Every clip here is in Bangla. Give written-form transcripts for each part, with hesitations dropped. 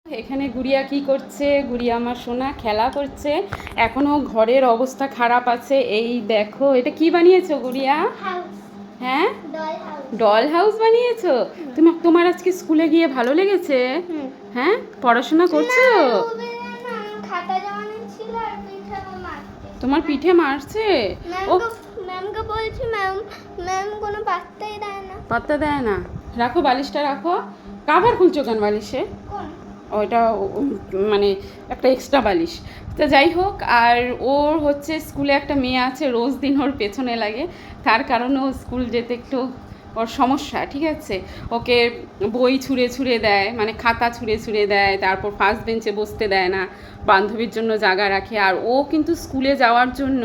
এখানে গুড়িয়া কি করছে? গুড়িয়া আমার সোনা খেলা করছে। এখনো ঘরের অবস্থা খারাপ আছে। এই দেখো, এটা কি বানিয়েছো গুড়িয়া? হ্যাঁ, ডল হাউস বানিয়েছো। তোমার আজকে স্কুলে গিয়ে ভালো লেগেছে? হ্যাঁ, পড়াশোনা করছো? তোমার পিঠে মারছে? ও ম্যামকে বলছি, ম্যাম কোনো পাত্তাই দেয় না। পাত্তা দেয় না? রাখো, বালিশটা রাখো। কাভার খুলছো কেন বালিশে? ওইটা মানে একটা এক্সট্রা বালিশ। তো যাই হোক, আর ওর হচ্ছে স্কুলে একটা মেয়ে আছে, রোজ দিন ওর পেছনে লাগে। তার কারণে ও স্কুল যেতে একটু ওর সমস্যা, ঠিক আছে। ওকে বই ছুঁড়ে ছুঁড়ে দেয়, মানে খাতা ছুঁড়ে ছুঁড়ে দেয়, তারপর ফার্স্ট বেঞ্চে বসতে দেয় না, বান্ধবীর জন্য জায়গা রাখে। আর ও কিন্তু স্কুলে যাওয়ার জন্য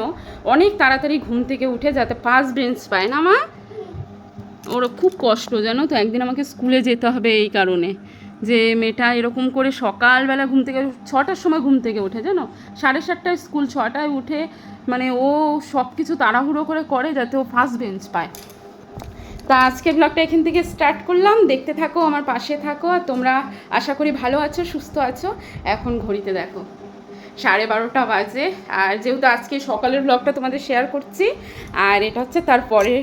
অনেক তাড়াতাড়ি ঘুম থেকে উঠে যাতে ফার্স্ট বেঞ্চ পায় না মা। ওর খুব কষ্ট, জানো তো। একদিন আমাকে স্কুলে যেতে হবে এই কারণে, যে মেয়েটা এরকম করে সকালবেলা ঘুম থেকে 6টার সময় ঘুম থেকে ওঠে, জানো। 7:30টায় স্কুল, 6টায় উঠে মানে ও সব কিছু তাড়াহুড়ো করে যাতে ও ফার্স্ট বেঞ্চ পায়। তা আজকে ব্লগটা এখান থেকে স্টার্ট করলাম। দেখতে থাকো, আমার পাশে থাকো। আর তোমরা আশা করি ভালো আছো, সুস্থ আছো। এখন ঘড়িতে দেখো 12:30 বাজে। আর যেহেতু আজকে সকালের ব্লগটা তোমাদের শেয়ার করছি, আর এটা হচ্ছে তারপরে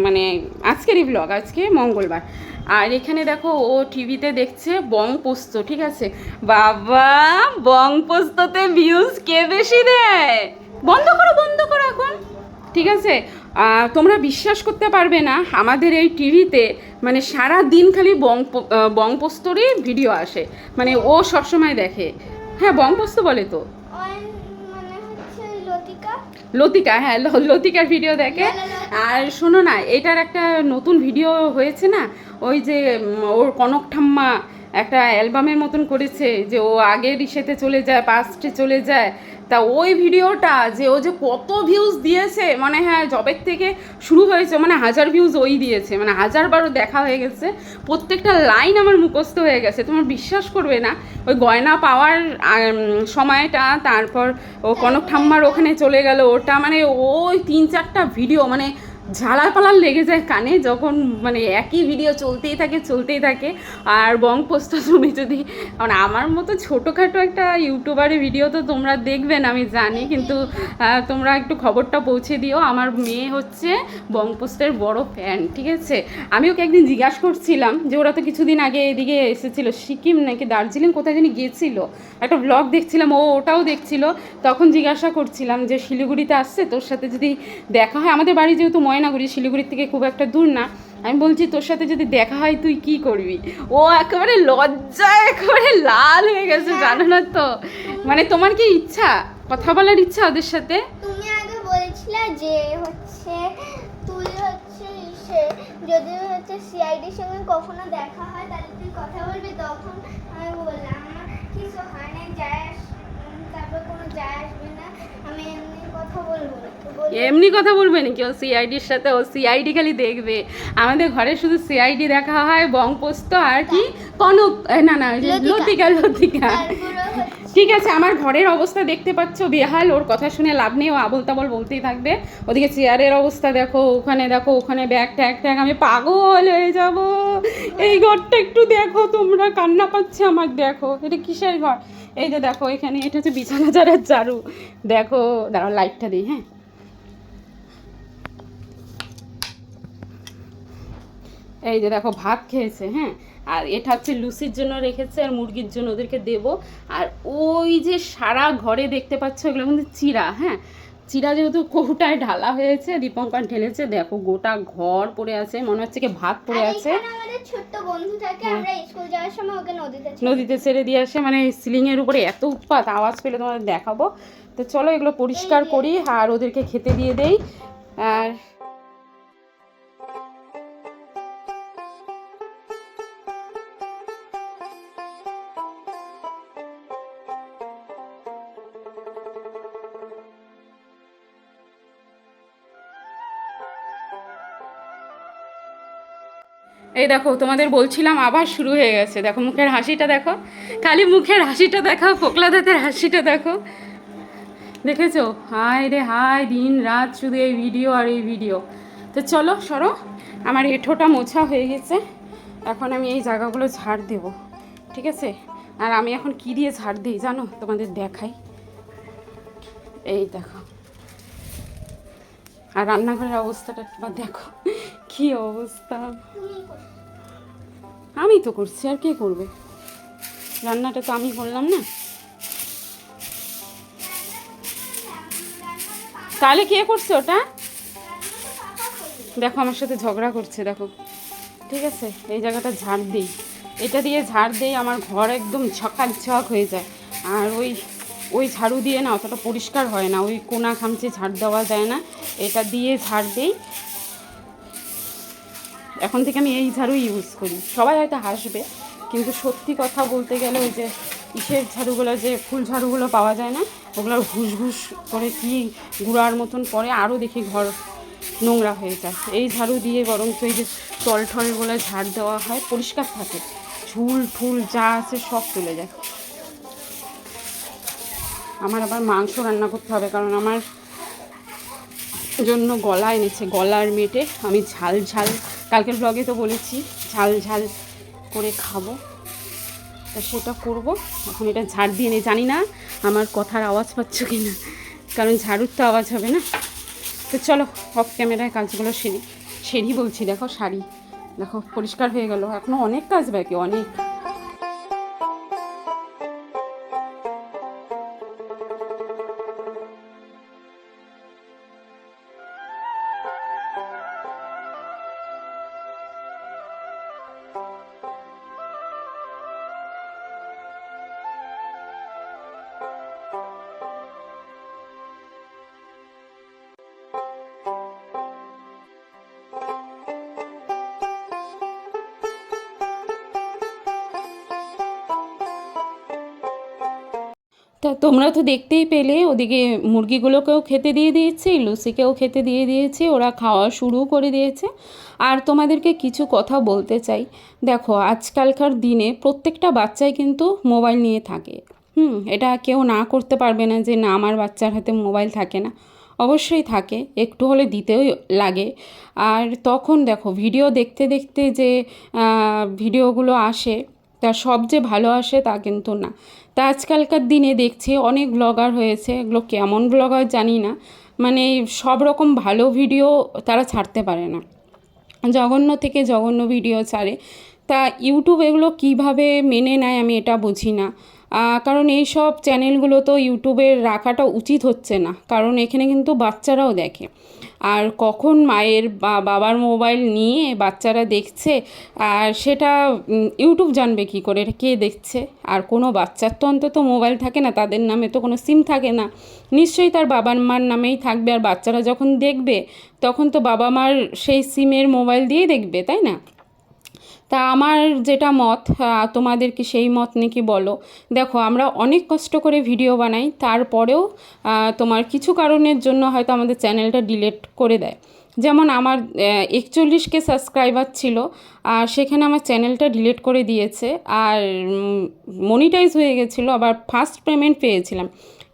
মানে আজকেরই ব্লগ, আজকে মঙ্গলবার। আর এখানে দেখো ও টিভিতে দেখছে বং পোস্ত, ঠিক আছে। বাবা, বং পোস্ততে ভিউজ কে বেশি দেয়? বন্ধ করো এখন, ঠিক আছে। তোমরা বিশ্বাস করতে পারবে না, আমাদের এই টিভিতে মানে সারা দিন খালি বং পোস্তরই ভিডিও আসে, মানে ও সবসময় দেখে। হ্যাঁ, বং পোস্ত বলে তো, লতিকা। হ্যাঁ, লতিকার ভিডিও দেখে। আর শোনো না, এটার একটা নতুন ভিডিও হয়েছে না, ওই যে ওর কনক ঠাম্মা একটা অ্যালবামের মতন করেছে, যে ও আগের ইসেতে চলে যায়, পাস্টে চলে যায়। তা ওই ভিডিওটা যে ও যে কত ভিউজ দিয়েছে, মানে হ্যাঁ, জবের থেকে শুরু হয়েছে, মানে 1000 ভিউজ ওই দিয়েছে, মানে 1000বারও দেখা হয়ে গেছে। প্রত্যেকটা লাইন আমার মুখস্থ হয়ে গেছে। তোমার বিশ্বাস করবে না, ওই গয়না পাওয়ার সময়টা, তারপর ও কনক ঠাম্মার ওখানে চলে গেল, ওটা মানে ওই 3-4টা ভিডিও মানে ঝালার পালার লেগে যায় কানে, যখন মানে একই ভিডিও চলতেই থাকে। আর বং পোস্ত তুমি যদি মানে আমার মতো ছোটোখাটো একটা ইউটিউবারের ভিডিও তো তোমরা দেখবেন আমি জানি, কিন্তু তোমরা একটু খবরটা পৌঁছে দিও। আমার মেয়ে হচ্ছে বং পোস্টের বড় ফ্যান, ঠিক আছে। আমি ওকে একদিন জিজ্ঞাসা করছিলাম যে ওরা তো কিছুদিন আগে এদিকে এসেছিলো, সিকিম নাকি দার্জিলিং কোথায় জানি গিয়েছিলো, একটা ব্লগ দেখছিলাম, ওটাও দেখছিল। তখন জিজ্ঞাসা করছিলাম যে শিলিগুড়িতে আসছে, তোর সাথে যদি দেখা হয়, আমাদের বাড়ি যেহেতু ময়নাগুড়ি, শিলিগুড়ির থেকে খুব একটা দূর না, আমি বলছি তোর সাথে যদি দেখা হয় তুই কি করবি? ও একেবারে লজ্জায় একেবারে লাল হয়ে গেছে, জানো না তো। মানে তোমার কি ইচ্ছা, কথা বলার ইচ্ছা ওদের সাথে? তুমি আগে বলেছিলে যে হচ্ছে তুই হচ্ছে যদি হচ্ছে সিআইডির সঙ্গে কখনো দেখা হয় তাহলে তুই কথা বলবি। তখন আমি বললাম আমার কিছু হয় না, তারপর কোনো যায় আসবে না, আমি এমনি কথা বলবো। এমনি কথা বলবে নাকি ও সিআইডির সাথে? ও সিআইডি খালি দেখবে। আমাদের ঘরে শুধু সিআইডি দেখা হয়, বং পোস্ত আর কি কনক, না লতিকা। ঠিক আছে, আমার ঘরের অবস্থা দেখতে পাচ্ছ বেহাল। ওর কথা শুনে লাভ নেই, ও আবল তাবল বলতেই থাকবে। ওদিকে চেয়ারের অবস্থা দেখো, ওখানে দেখো, ওখানে ব্যাগ ট্যাগ, আমি পাগল হয়ে যাব। এই ঘরটা একটু দেখো তোমরা, কান্না পাচ্ছে আমার। দেখো এটা কিসের ঘর? এই যে দেখো, এখানে এটা হচ্ছে বিছানা ঝাড়ার ঝাড়ু। দেখো, দাঁড়াও লাইটটা দিই। হ্যাঁ, এই যে দেখো ভাত খেয়েছে। হ্যাঁ, আর এটা হচ্ছে লুচির জন্য রেখেছে, আর মুরগির জন্য ওদেরকে দেবো। আর ওই যে সারা ঘরে দেখতে পাচ্ছ, এগুলো কিন্তু চিরা। হ্যাঁ, চিরা যেহেতু কৌটায় ঢালা হয়েছে, দীপঙ্কর ঢেলেছে। দেখো গোটা ঘর পড়ে আছে, মনে হচ্ছে কি ভাত পড়ে আছে। আমাদের ছোট্ট বন্ধু থাকে, আমরা স্কুল যাওয়ার সময় ওকে নদীতে ছেড়ে দিয়ে আসে, মানে সিলিংয়ের উপরে এত উৎপাত, আওয়াজ পেলে তোমাদের দেখাবো। তো চলো এগুলো পরিষ্কার করি আর ওদেরকে খেতে দিয়ে দেই। আর এই দেখো, তোমাদের বলছিলাম আবার শুরু হয়ে গেছে। দেখো মুখের হাসিটা দেখো, খালি মুখের হাসিটা দেখো, ফোকলা দাঁতের হাসিটা দেখো, দেখেছো? হায় রে হায়, দিন রাত শুধু এই ভিডিও আর এই ভিডিও। তো চলো সরো, আমার এঁঠোটা মোছা হয়ে গেছে, এখন আমি এই জায়গাগুলো ঝাড় দেবো, ঠিক আছে। আর আমি এখন কী দিয়ে ঝাড় দিই জানো, তোমাদের দেখাই, এই দেখো। আর রান্নাঘরের অবস্থাটা একবার দেখো, কি অবস্থা। আমি তো করছি, আর কে করবে? রান্নাটা তো আমি করলাম না। তাহলে কে করছে ওটা? দেখো আমার সাথে ঝগড়া করছে, দেখো। ঠিক আছে, এই জায়গাটা ঝাড় দিই, এটা দিয়ে ঝাড় দিই, আমার ঘর একদম ঝকাঝক হয়ে যায়। আর ওই ঝাড়ু দিয়ে না অতটা পরিষ্কার হয় না, ওই কোনা খামচে ঝাড় দেওয়া যায় না, এটা দিয়ে ঝাড় দিই। এখন থেকে আমি এই ঝাড়ু ইউজ করি। সবাই হয়তো হাসবে, কিন্তু সত্যি কথা বলতে গেলে ওই যে ইসের ঝাড়ুগুলো, যে ফুল ঝাড়ুগুলো পাওয়া যায় না, ওগুলোর ঘুষ ঘুষ করে কি গুঁড়ার মতন পরে, আরও দেখি ঘর নোংরা হয়ে যায়। এই ঝাড়ু দিয়ে বরং তো এই যে টল ঠলগুলো ঝাড় দেওয়া হয়, পরিষ্কার থাকে, ঝুল ঠুল যা আছে সব চলে যায়। আমার আবার মাংস রান্না করতে হবে, কারণ আমার জন্য গলা এনেছে, গলার মেটে আমি ঝাল ঝাল, কালকের ব্লগে তো বলেছি ঝাল ঝাল করে খাবো, তা সেটা করবো। এখন এটা ঝাড় দিয়ে নিই, জানি না আমার কথার আওয়াজ পাচ্ছ কি না, কারণ ঝাড়ুর তো আওয়াজ হবে না। তো চলো অফ ক্যামেরায় কাজগুলো সেরি বলছি, দেখো শাড়ি দেখো পরিষ্কার হয়ে গেল, এখনও অনেক কাজ বাকি, অনেক। তা তোমরা তো দেখতেই পেলে, ওদিকে মুরগিগুলোকেও খেতে দিয়ে দিয়েছি, লুসিকেও খেতে দিয়ে দিয়েছি, ওরা খাওয়া শুরু করে দিয়েছে। আর তোমাদেরকে কিছু কথা বলতে চাই, দেখো আজকালকার দিনে প্রত্যেকটা বাচ্চাই কিন্তু মোবাইল নিয়ে থাকে। এটা কেউ না করতে পারবে না যে না আমার বাচ্চার হাতে মোবাইল থাকে না, অবশ্যই থাকে, একটু হলে দিতেও লাগে। আর তখন দেখো ভিডিও দেখতে দেখতে যে ভিডিওগুলো আসে, তা সব যে ভালো আসে তা কিন্তু না। তা আজকালকার দিনে দেখছি অনেক ব্লগার হয়েছে, এগুলো কেমন ব্লগার জানি না, মানে সব রকম ভালো ভিডিও তারা ছাড়তে পারে না, জঘন্য থেকে জঘন্য ভিডিও ছাড়ে। তা ইউটিউব এগুলো কিভাবে মেনে নেয় আমি এটা বুঝি না। কারণ এই সব চ্যানেলগুলো তো ইউটিউবে রাখাটা উচিত হচ্ছে না, কারণ এখানে কিন্তু বাচ্চারাও দেখে। আর কখন মায়ের বা বাবার মোবাইল নিয়ে বাচ্চারা দেখছে, আর সেটা ইউটিউব জানবে কী করে এটা কে দেখছে? আর কোনো বাচ্চার তো অন্তত মোবাইল থাকে না, তাদের নামে তো কোনো সিম থাকে না, নিশ্চয়ই তার বাবার মার নামেই থাকবে। আর বাচ্চারা যখন দেখবে তখন তো বাবা মার সেই সিমের মোবাইল দিয়েই দেখবে, তাই না? তা আমার যেটা মত, তোমাদের কি সেই মত নাকি বলো। দেখো আমরা অনেক কষ্ট করে ভিডিও বানাই, তারপরেও তোমার কিছু কারণের জন্য হয়তো আমাদের চ্যানেলটা ডিলিট করে দেয়। যেমন আমার 41K সাবস্ক্রাইবার ছিল, আর সেখানে আমার চ্যানেলটা ডিলিট করে দিয়েছে, আর মনিটাইজ হয়ে গেছিলো, আবার ফার্স্ট পেমেন্ট পেয়েছিলাম।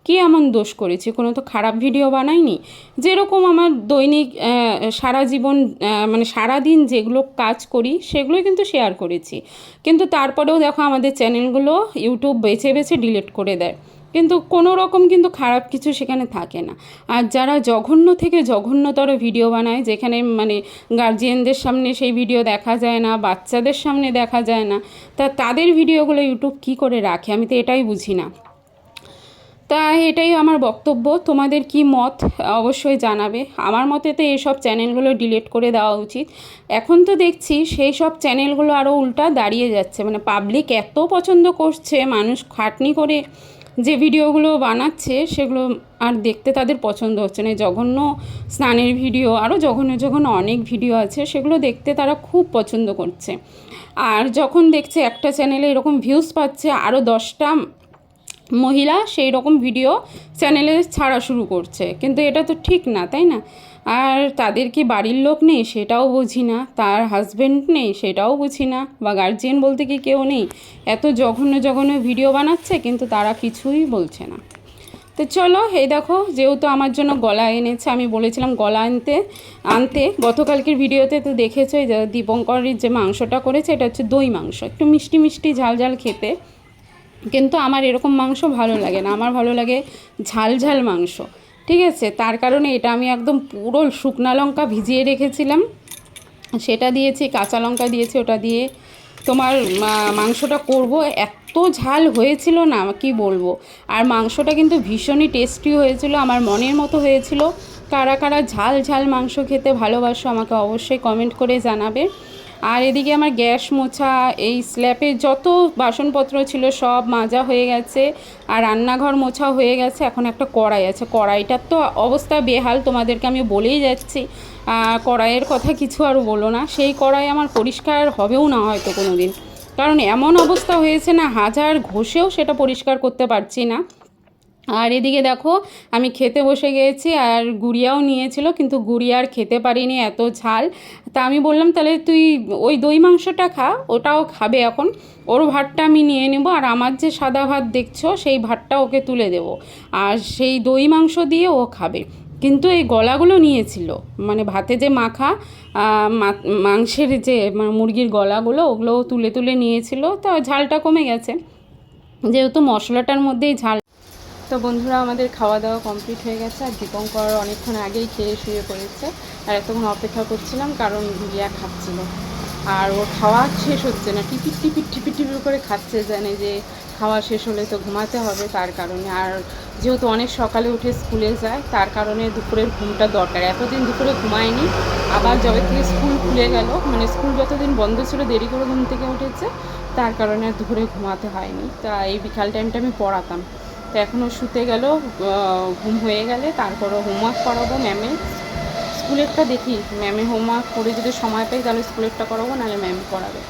কী এমন দোষ করেছি? কোনো তো খারাপ ভিডিও বানাইনি। যেরকম আমার দৈনিক সারা জীবন মানে সারাদিন যেগুলো কাজ করি সেগুলোই কিন্তু শেয়ার করেছি, কিন্তু তারপরেও দেখো আমাদের চ্যানেলগুলো ইউটিউব বেছে বেছে ডিলিট করে দেয়, কিন্তু কোনো রকম কিন্তু খারাপ কিছু সেখানে থাকে না। আর যারা জঘন্য থেকে জঘন্যতর ভিডিও বানায়, যেখানে মানে গার্জিয়ানদের সামনে সেই ভিডিও দেখা যায় না, বাচ্চাদের সামনে দেখা যায় না, তা তাদের ভিডিওগুলো ইউটিউব কী করে রাখে আমি তো এটাই বুঝি না। তা এটাই আমার বক্তব্য, তোমাদের কি মত অবশ্যই জানাবে। আমার মতে তো এইসব চ্যানেলগুলো ডিলিট করে দেওয়া উচিত। এখন তো দেখছি সেই সব চ্যানেলগুলো আরও উল্টা দাঁড়িয়ে যাচ্ছে, মানে পাবলিক এত পছন্দ করছে, মানুষ খাটনি করে যে ভিডিওগুলো বানাচ্ছে সেগুলো আর দেখতে তাদের পছন্দ হচ্ছে না। জঘন্য স্নানের ভিডিও, আরও জঘন্য জঘন্য অনেক ভিডিও আছে, সেগুলো দেখতে তারা খুব পছন্দ করছে। আর যখন দেখছে একটা চ্যানেলে এরকম ভিউজ পাচ্ছে, আরও 10টা মহিলা সেই রকম ভিডিও চ্যানেলে ছাড়া শুরু করছে, কিন্তু এটা তো ঠিক না, তাই না? আর তাদের কি বাড়ির লোক নেই সেটাও বুঝি না, তার হাজব্যান্ড নেই সেটাও বুঝি না, বা গার্জিয়ান বলতে কি কেউ নেই? এত জঘন্য জঘন্য ভিডিও বানাচ্ছে কিন্তু তারা কিছুই বলছে না। তো চলো, এই দেখো যেহেতু আমার জন্য গলা এনেছে, আমি বলেছিলাম গলা আনতে গতকালকের ভিডিওতে তো দেখেছো, যে দীপঙ্করের যে মাংসটা করেছে এটা হচ্ছে দই মাংস, একটু মিষ্টি মিষ্টি ঝাল ঝাল খেতে। কিন্তু আমার এরকম মাংস ভালো লাগে না, আমার ভালো লাগে ঝাল ঝাল মাংস। ঠিক আছে, তার কারণে এটা আমি একদম পুরো শুকনো লঙ্কা ভিজিয়ে রেখেছিলাম, সেটা দিয়েছি, কাঁচা লঙ্কা দিয়েছি, ওটা দিয়ে তোমার মাংসটা করব। এত ঝাল হয়েছিল না কি বলবো। আর মাংসটা কিন্তু ভীষণই টেস্টি হয়েছিল, আমার মনের মতো হয়েছিল। কারা কারা ঝাল ঝাল মাংস খেতে ভালোবাসো আমাকে অবশ্যই কমেন্ট করে জানাবে। আর এদিকে আমার গ্যাস মোছা, এই স্ল্যাপে যত বাসনপত্র ছিল সব মাজা হয়ে গেছে, আর রান্নাঘর মোছা হয়ে গেছে। এখন একটা কড়াই আছে, কড়াইটার তো অবস্থা বেহাল, তোমাদেরকে আমি বলেই যাচ্ছি। কড়াইয়ের কথা কিছু আর বলো না, সেই কড়াই আমার পরিষ্কার হবেও না হয়তো কোনো দিন, কারণ এমন অবস্থা হয়েছে না, হাজার ঘষেও সেটা পরিষ্কার করতে পারছি না। আর এদিকে দেখো আমি খেতে বসে গিয়েছি, আর গুড়িয়াও নিয়েছিল, কিন্তু গুড়িয়ার খেতে পারিনি, এত ঝাল। তা আমি বললাম তাহলে তুই ওই দই মাংসটা খা, ওটাও খাবে এখন, ওর ভাতটা আমি নিয়ে নেব, আর আমার যে সাদা ভাত দেখছো সেই ভাতটা ওকে তুলে দেব, আর সেই দই মাংস দিয়ে ও খাবে। কিন্তু এই গলাগুলো নিয়েছিল, মানে ভাতে যে মাখা মাংসের যে মুরগির গলাগুলো, ওগুলো তুলে তুলে নিয়েছিল। তো ঝালটা কমে গেছে, যেহেতু মশলাটার মধ্যেই ঝাল। তো বন্ধুরা, আমাদের খাওয়া দাওয়া কমপ্লিট হয়ে গেছে, আর দীপঙ্কর অনেকক্ষণ আগেই খেয়ে শুয়ে পড়েছে। আর এতক্ষণ অপেক্ষা করছিলাম কারণ গুড়িয়া খাচ্ছিল, আর ওর খাওয়া শেষ হচ্ছে না, টিপিট টিপিট টিপিট টিপিট করে খাচ্ছে, জানে যে খাওয়া শেষ হলে তো ঘুমাতে হবে, তার কারণে। আর যেহেতু অনেক সকালে উঠে স্কুলে যায়, তার কারণে দুপুরের ঘুমটা দরকার। এতদিন দুপুরে ঘুমায়নি, আবার যবে থেকে স্কুল খুলে গেল, মানে স্কুল যতদিন বন্ধ ছিল দেরি করে ঘুম থেকে উঠেছে, তার কারণে দুপুরে ঘুমাতে হয়নি। তা এই বিকাল টাইমটা আমি পড়াতাম, তো এখনও শুতে গেল, ঘুম হয়ে গেলে তারপরও হোমওয়ার্ক করাবো ম্যামের। স্কুলেরটা দেখি, ম্যামে হোমওয়ার্ক করে যদি সময় পাই তাহলে স্কুলেরটা করাবো, নাহলে ম্যাম করাবে।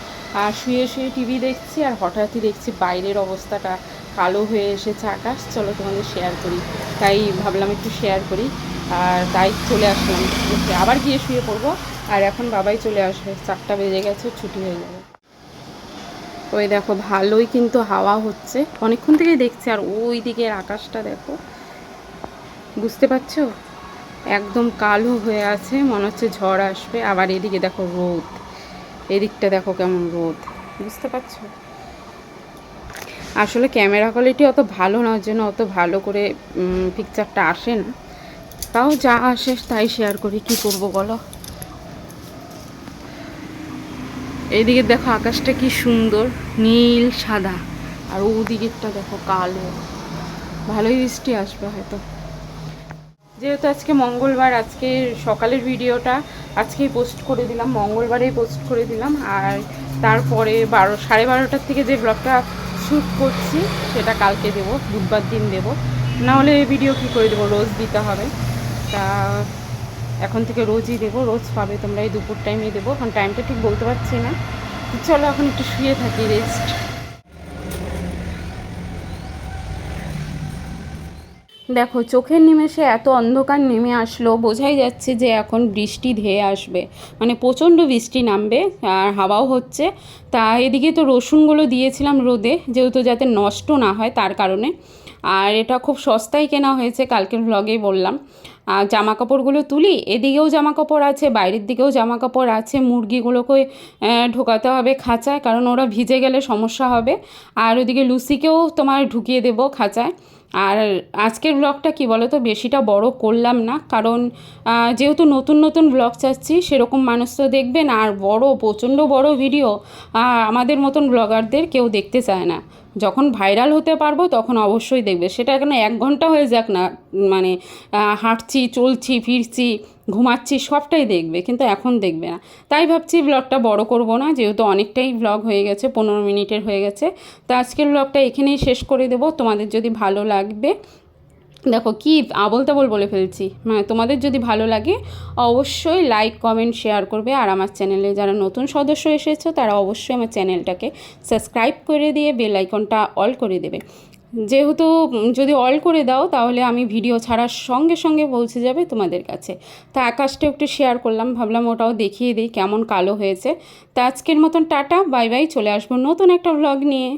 আর শুয়ে শুয়ে টিভি দেখছি, আর হঠাৎই দেখছি বাইরের অবস্থাটা কালো হয়ে এসেছে আকাশ। চলো তোমাদের শেয়ার করি, তাই ভাবলাম একটু শেয়ার করি, আর তাই চলে আসলাম। আবার গিয়ে শুয়ে পড়বো, আর এখন বাবাই চলে আসবে, 4টা বেজে গেছে, ছুটি হয়ে যাবে। ওই দেখো ভালোই কিন্তু হাওয়া হচ্ছে, অনেকক্ষণ থেকেই দেখছি। আর ওই দিকের আকাশটা দেখো, বুঝতে পারছো, একদম কালো হয়ে আছে, মনে হচ্ছে ঝড় আসবে। আবার এদিকে দেখো রোদ, এদিকটা দেখো কেমন রোদ, বুঝতে পারছো। আসলে ক্যামেরা কোয়ালিটি অত ভালো না, ওর জন্য অত ভালো করে পিকচারটা আসে না, তাও যা আসে তাই শেয়ার করি, কি করবো বলো। এইদিকে দেখো আকাশটা কি সুন্দর নীল সাদা, আর ওদিকেরটা দেখো কালো, ভালোই বৃষ্টি আসবে হয়তো। যেহেতু আজকে মঙ্গলবার, আজকে সকালের ভিডিওটা আজকেই পোস্ট করে দিলাম, মঙ্গলবারেই পোস্ট করে দিলাম। আর তারপরে 12:30টার থেকে যে ব্লগটা শ্যুট করছি সেটা কালকে দেবো, বুধবার দিন দেবো, নাহলে ভিডিও কী করে দেবো, রোজ দিতে হবে। তা এখন থেকে রোজই দেবো, রোজ পাবে তোমরা, এই দুপুর টাইমেই দেবো, এখন টাইমটা ঠিক বলতে পারছি না। চলো এখন একটু শুয়ে থাকি, রেস্ট। দেখো চোখের নিমেষে এত অন্ধকার নেমে আসলো, বোঝাই যাচ্ছে যে এখন বৃষ্টি ধেয়ে আসবে, মানে প্রচণ্ড বৃষ্টি নামবে, আর হাওয়াও হচ্ছে। তা এদিকে তো রসুনগুলো দিয়েছিলাম রোদে, যেহেতু যাতে নষ্ট না হয় তার কারণে। আর এটা খুব সস্তায় কেনা হয়েছে, কালকের ভ্লগেই বললাম। আর জামা কাপড়গুলো তুলি, এদিকেও জামা কাপড় আছে, বাইরের দিকেও জামা কাপড় আছে, মুরগিগুলোকে ঢোকাতে হবে খাঁচায়, কারণ ওরা ভিজে গেলে সমস্যা হবে। আর ওদিকে লুসিকেও তোমার ঢুকিয়ে দেবো খাঁচায়। আর আজকের ব্লগটা কি বলো তো, বেশিটা বড় করলাম না, কারণ যেহেতু নতুন নতুন ব্লগ চাচ্ছি, সেরকম মানুষ তো দেখবে না, আর প্রচণ্ড বড় ভিডিও আমাদের মতন ব্লগারদের কেউ দেখতে চায় না। যখন ভাইরাল হতে পারবো তখন অবশ্যই দেখবে, সেটা এখন 1 ঘন্টা হয়ে যাক না, মানে হাঁটছি, চলছি, ফিরছি, ঘুমাচ্ছি, সবটাই দেখবে, কিন্তু এখন দেখবে না। তাই ভাবছি ব্লগটা বড় করব না, যেহেতু অনেকটাই ব্লগ হয়ে গেছে, 15 মিনিটের হয়ে গেছে। তো আজকের ব্লগটা এখানেই শেষ করে দেবো। তোমাদের যদি ভালো লাগবে, দেখো কি আবোল তাবোল বলে ফেলছি, মানে তোমাদের যদি ভালো লাগে অবশ্যই লাইক কমেন্ট শেয়ার করবে। আর আমার চ্যানেলে যারা নতুন সদস্য এসেছো তারা অবশ্যই আমার চ্যানেলটাকে সাবস্ক্রাইব করে দিয়ে বেল আইকনটা অল করে দেবে। যেহেতু যদি অল করে দাও তাহলে আমি ভিডিও ছাড়ার সঙ্গে সঙ্গে পৌঁছে যাবে তোমাদের কাছে। তা আকাশটা একটু শেয়ার করলাম, ভাবলাম ওটাও দেখিয়ে দিই কেমন কালো হয়েছে। তা আজকের মতন টাটা, বাই বাই, চলে আসবো নতুন একটা ব্লগ নিয়ে।